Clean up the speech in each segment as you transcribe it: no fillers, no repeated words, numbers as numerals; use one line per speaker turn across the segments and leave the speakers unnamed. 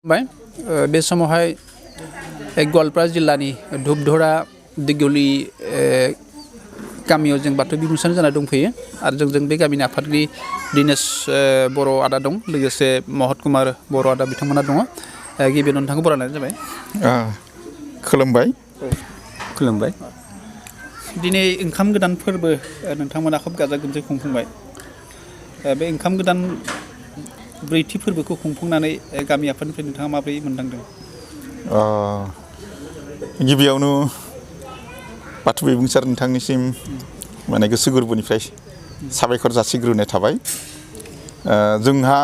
बे समावहाय गवालपारा जिल्लानि धुपधरा दिगुलि गामियाव जों बाथौ बिबुंसार जाना दंफैयो आरो जोंजों बे गामिनि आफादगिरि दिनेश बर' आदा दं लोगोसे महत कुमार बर' आदा बिथांमोना दङ गिबियावनो नोंथांखौ बरायनाय जाबाय खुलुमबाय दिनै ओंखाम गोदान फोरबो नोंथांमोना खोब गाजा गोमजायै खुंफुंबाय बे ओंखाम गोदान ब्रैथि फोरबोखौ खुंफुंनानै गामि आफादनिफ्राय नोंथाङा माबोरै मोनदांदों
गिबियावनो बाथौ बिबुंसार नोंथांनिसिम माने गोसो गोरबोनिफ्राय साबायखर जासिग्रोनाय थाबाय जोंहा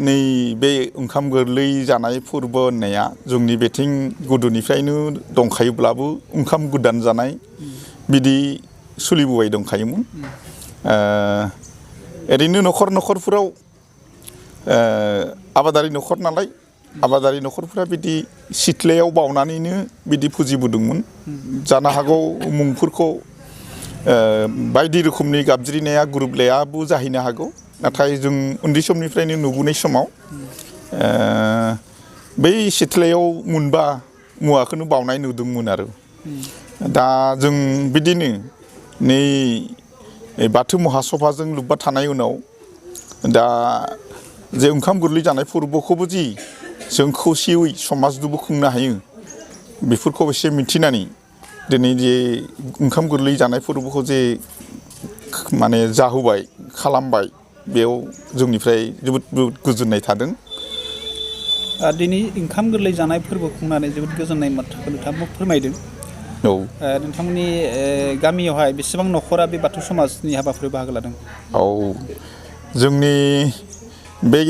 नै बे ओंखाम गोरलै जानाय फोरबो होननाया जोंनि बेथिं गोदोनिफ्रायनो दंखायोब्लाबो ओंखाम गोदान जानाय बिदि सोलिबोबाय दंखायोमोन ओरैनो न'खरफोराव आबादारि न'खर नालाय आबादारि न'खरफोरा बिदि सिथ्लायाव बावनानैनो बिदि फुजिबोदोंमोन जानो हागौ मुंफोरखौ बायदि रोखोमनि गाबज्रिनाया गोरोबलायाबो जाहैनो हागौ नाथाय जों उन्दै समनिफ्रायनो नुबोनाय समाव बै सिथ्लायाव मोनबा मुवाखौनो बावनाय नुदोंमोन आरो दा जों बिदिनो नै बाथौ महासभाजों लोब्बा थानाय उनाव दा जे ओंखाम गोरलै जानाय फोरबोखौबो जि जों खौसेयै समाजजोंबो खुंनो हायो बेफोरखौ एसे मिथिनानै दिनै जे ओंखाम गोरलै जानाय फोरबोखौ जे माने जाहोबाय खालामबाय बेयाव जोंनिफ्राय जोबोद गोजोननाय थादों
दिनै ओंखाम गोरलै जानाय फोरबो खुंनानै जोबोद गोजोननाय बाथ्राखौ नोंथाङा फोरमायदों नोंथांमोननि गामियावहाय बेसेबां न'खरा बे बाथौ समाजनि हाबाफारियाव बाहागो लादों
जोंनि बे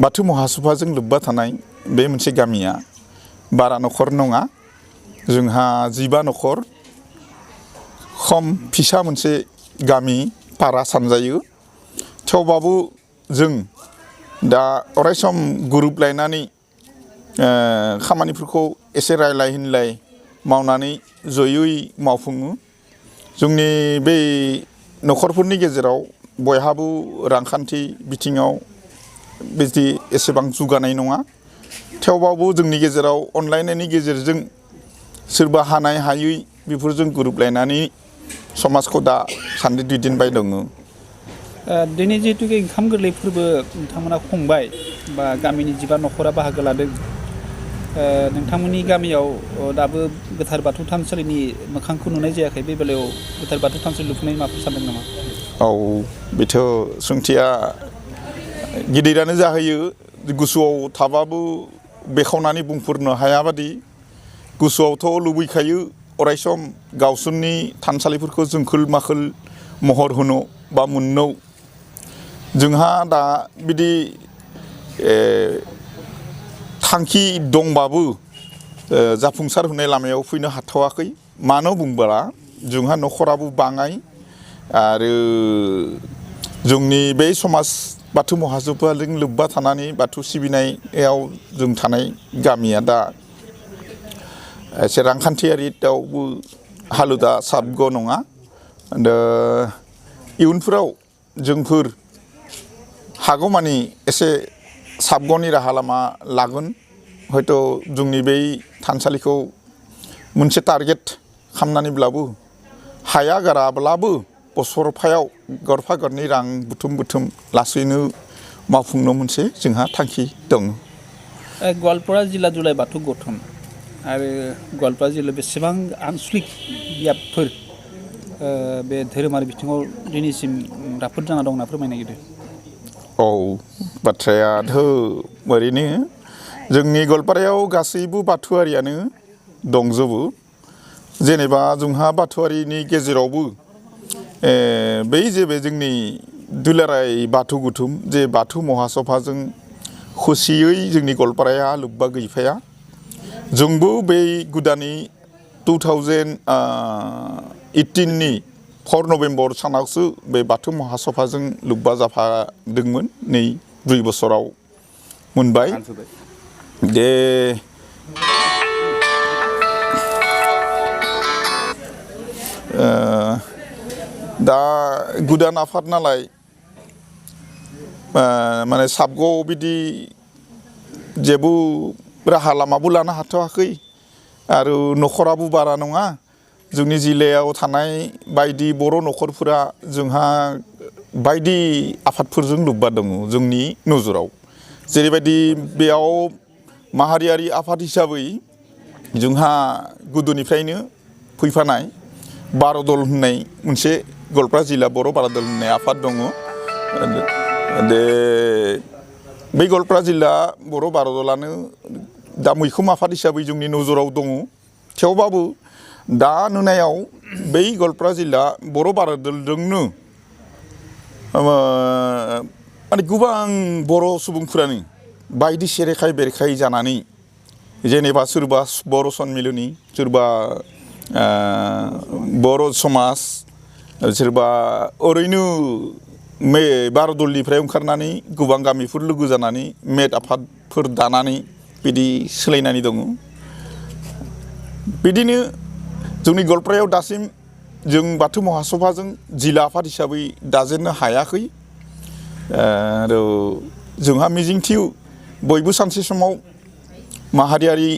बाथौ महासभाजों लोब्बा थानाय बे मोनसे गामिया बारा न'खर नङा जोंहा 15 न'खर खम फिसा मोनसे गामि पारा सानजायो थेवबाबो जों दा अरायसम गोरोबलायनानै खामानिफोरखौ एसे रायलाय होनलाय मावनानै जयै मावफुङो जोंनि बे न'खरफोरनि गेजेराव बयहाबो रांखान्थि बिथिङाव बिदि एसेबां जौगानाय नङा थेवबाबो जोंनि गेजेराव अनलायनायनि गेजेरजों सोरबा हानाय हायै बेफोरजों गोरोबलायनानै समाजखौ दा सान्दि दैदेनबाय दङ
दिनै जिहेतु ओंखाम गोरलै फोरबो नोंथांमोना खुंबाय बा गामिनि 15 न'खरा बाहागो लादों नोंथांमोननि गामियाव दाबो गोथार बाथौ थानसालिनि मोखांखौ नुनाय जायाखै बे बेलायाव गोथार बाथौ थानसालि लुफुंनाय माबाफोर सानदों नामा
बेथ' सोंथिया गिदिरानो जाहैयो गोसोआव थाबाबो बेखेवनानै बुंफोरनो हायाबादि गोसोआवथ' लुबैखायो अरायसम गावसोरनि थानसालिफोरखौ जोंखोल माखोल महर होनो बा मोननो जोंहा दा बिदि थांखि दंबाबो जाफुंसार होनाय लामायाव फैनो हाथ'वाखै मानो बुंब्ला जोंहा न'खराबो बाङाय आरो जोंनि बे समाज बाथौ महासभाजों लोब्बा थानानै बाथौ सिबिनायाव जों थानाय गामिया दा एसे रांखान्थियारियावबो हालोदा साबग' नङा इयुनफोराव जोंफोर हागौमानि एसे साबग'नि राहा लामा लागोन हयथ' जोंनि बै थानसालिखौ मोनसे टारगेट खालामनानैब्लाबो हाया गाराब्लाबो बोसोरफायाव गरफा गरनै रां बुथुम लासैनो मावफुंनो मोनसे जोंहा थांखि दं
गवालपारा जिल्ला जुलाइ बाथौ गौथुम आरो गवालपारा जिल्लायाव बेसेबां आनसलिक बियाबफोर बे धोरोमारि बिथिङाव दिनैसिम राफोद जाना दं होनना फोरमायनो नागिरदों
बाथ्रायाथ' ओरैनो जोंनि गवालपारायाव गासैबो बाथौआरियानो दंजोबो जेनेबा जोंहा बाथौआरिनि गेजेरावबो बै जे बे जोंनि दुलाराय बाथौ गौथुम जे बाथौ महासभाजों खौसेयै जोंनि गवालपाराया लोब्बा गैफाया जोंबो बै गोदानै 2018नि 4 नभेम्बर सानावसो बे बाथौ महासभाजों लोब्बा जाफादोंमोन नै 2 बोसोराव मोनबाय दा गोदान आफाद नालाय माने साबग' बिदि जेबो राहा लामाबो लानो हाथ'वाखै आरो न'खराबो बारा नङा जोंनि जिल्लायाव थानाय बायदि बर' न'खरफोरा जोंहा बायदि आफादफोरजों लोब्बा दङ जोंनि नोजोराव जेरैबायदि बेयाव माहारियारि आफाद हिसाबै जोंहा गोदोनिफ्रायनो फैफानाय बारदल होननाय मोनसे गवालपारा जिल्ला बर' बारदल होननाय आफाद दङ बै गवालपारा जिल्ला बर' बारदलानो दा मैखोम आफाद हिसाबै जोंनि नोजोराव दङ थेवबाबो दा नुनायाव बै गवालपारा जिल्ला बर' बारदलजोंनो माने गोबां बर' सुबुंफोरानो बायदि सेरेखाय बेरेखाय जानानै जेनेबा सोरबा बर' सनमिलनि सोरबा बर' समाज सोरबा ओरैनो बारदलनिफ्राय ओंखारनानै गोबां गामिफोर लोगो जानानै मेद आफादफोर दानानै बिदि सोलायनानै दङ बिदिनो जोंनि गवालपारायाव दासिम जों बाथौ महासभाजों जिल्ला आफाद हिसाबै दाजेननो हायाखै आरो जोंहा मिजिंथियो बयबो सानसे समाव माहारियारि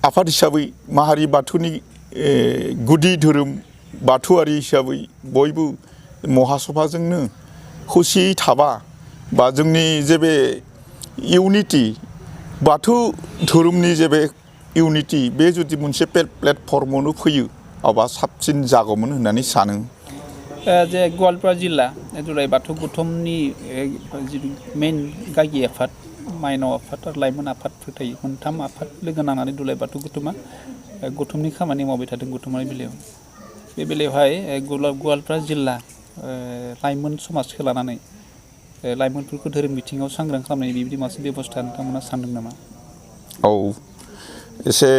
आफाद हिसाबै माहारि बाथौनि गुदि धोरोम बाथौआरि हिसाबै बयबो महासभाजोंनो खौसेयै थाबा बा जोंनि जे बे इउनिटि बाथौ धोरोमनि जे बे इउनिटि बे जुदि मोनसे प्लेटफर्मावनो फैयो अब्ला साबसिन जागौमोन होननानै सानो
जे गवालपारा जिल्ला दुलाराय बाथौ गौथुमनि जिथु मेन गागि आफाद माइनाव आफाद आरो लाइमोन आफादफोर थायो मोनथाम आफाद लोगो नांनानै दुलाराय बाथौ गौथुमनि खामानि मावबाय थादों गौथुमारि बेलायाव बे बेलायावहाय गवालपारा जिल्ला लाइमोन समाजखौ लानानै लाइमोनफोरखौ धोरोम बिथिङाव सांग्रां खालामनायनि बेबायदि मोनसे बेबस्था नोंथांमोना सानदों नामा?
औ एसे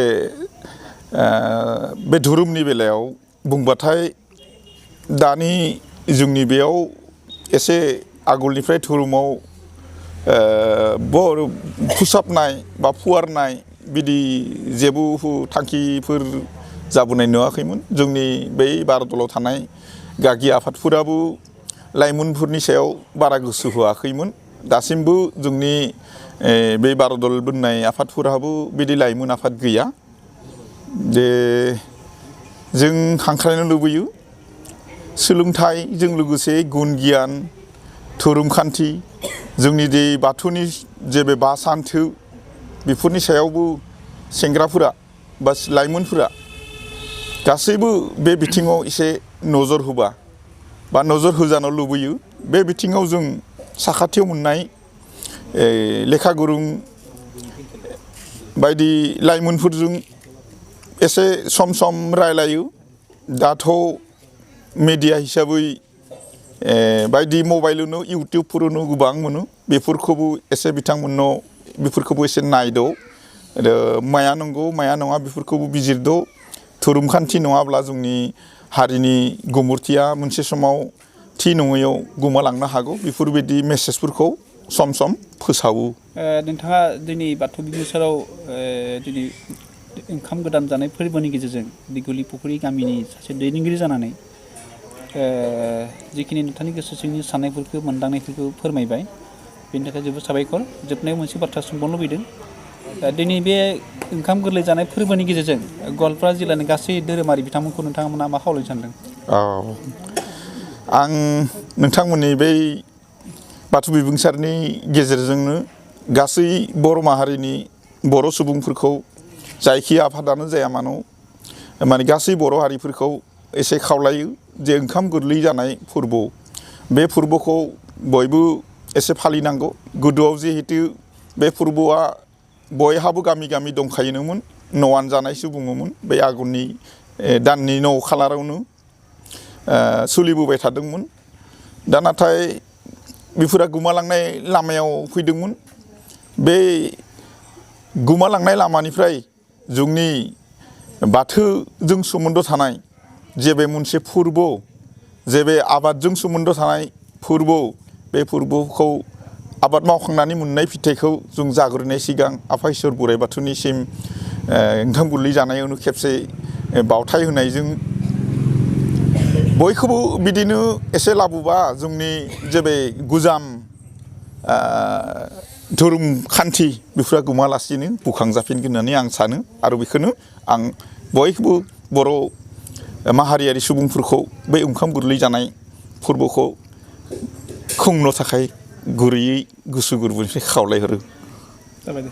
बे धोरोमनि बेलायाव बुंबाथाय दानि जोंनि बेयाव एसे आगोलनिफ्राय धोरोमाव फोसाबनाय बा फुवारनाय बिदि जेबो थांखिफोर जाबोनाय नुवाखैमोन जोंनि बै बारदलाव थानाय गागि आफादफोराबो लाइमोनफोरनि सायाव बारा गोसो होआखैमोन दासिमबो जोंनि बे बारदल बोननाय आफादफोराबो बिदि लाइमोन आफाद गैया जे जों हांख्रायनो लुबैयो सोलोंथाइजों लोगोसे गुन गियान धोरोम खान्थि जोंनि जे बाथौनि जे बे बा सानथौ बेफोरनि सायावबो सेंग्राफोरा बा लाइमोनफोरा गासैबो बे बिथिङाव एसे नोजोर होबा बा नोजोर होजानो लुबैयो बे बिथिङाव जों साखाथियाव मोननाय लेखा गोरों बायदि लाइमोनफोरजों एसे सम सम रायलायो दाथ' मेडिया हिसाबै बायदि मबाइलावनो इउटिउबफोरावनो गोबां मोनो बेफोरखौबो एसे बिथांमोननाव बेफोरखौबो एसे नायद' माया नंगौ माया नङा बेफोरखौबो बिजिरद' धोरोम खान्थि नङाब्ला जोंनि हारिनि गुमुरथिया मोनसे समाव थि नङैयाव गोमालांनो हागौ बेफोरबायदि मेसेजफोरखौ सम सम फोसावो
नोंथाङा दिनै बाथौ बिबुंसाराव दिनै ओंखाम गोदान जानाय फोरबोनि गेजेरजों दिगुलि पुखुरि गामिनि सासे दैदेनगिरि जानानै जिखिनि नोंथांनि गोसो सिंनि साननायफोरखौ मोनदांनायफोरखौ फोरमायबाय बेनि थाखाय जोबोद साबायखर जोबनायाव मोनसे बाथ्रा सोंबावनो लुबैदों दिनै बे ओंखाम गोरलै जानाय फोरबोनि गेजेरजों गवालपारा जिल्लानि गासै धोरोमारि बिथांमोनखौ नोंथांमोना मा खावलायनो सानदों?
आं नोंथांमोननि बै बाथौ बिबुंसारनि गेजेरजोंनो गासै बर' माहारिनि बर' सुबुंफोरखौ जायखि आफादानो जाया मानो माने गासै बर' हारिफोरखौ एसे खावलायो जे ओंखाम गोरलै जानाय फोरबो बे फोरबोखौ बयबो एसे फालिनांगौ गोदोआव जिहेतु बे फोरबोआ बयहाबो गामि गामि दंखायोमोन न'आन जानायसो बुङोमोन बे आगोलनि दाननि 9 खालारावनो सोलिबोबाय थादोंमोन दा नाथाय बेफोरा गोमालांनाय लामायाव फैदोंमोन बे गोमालांनाय लामानिफ्राय जोंनि बाथौजों सोमोन्दो थानाय जे बे मोनसे फोरबो जे बे आबादजों सोमोन्दो थानाय फोरबो बे फोरबोखौ आबाद मावखांनानै मोननाय फिथाइखौ जों जाग्रोनाय सिगां आफा इसोर बोराइ बाथौनिसिम ओंखाम गोरलै जानायावनो खेबसे बावथाय होनायजों बयखौबो बिदिनो एसे लाबोबा जोंनि जे बे गोजाम धोरोम खान्थि बेफोरा गोमालासिनो बुखांजाफिनगोन होननानै आं सानो आरो बेखौनो आं बयखौबो बर' माहारियारि सुबुंफोरखौ बे ओंखाम गोरलै जानाय फोरबोखौ खुंनो थाखाय गुरैयै गोसो गोरबोनिफ्राय खावलायहरो।
जाबाय दे।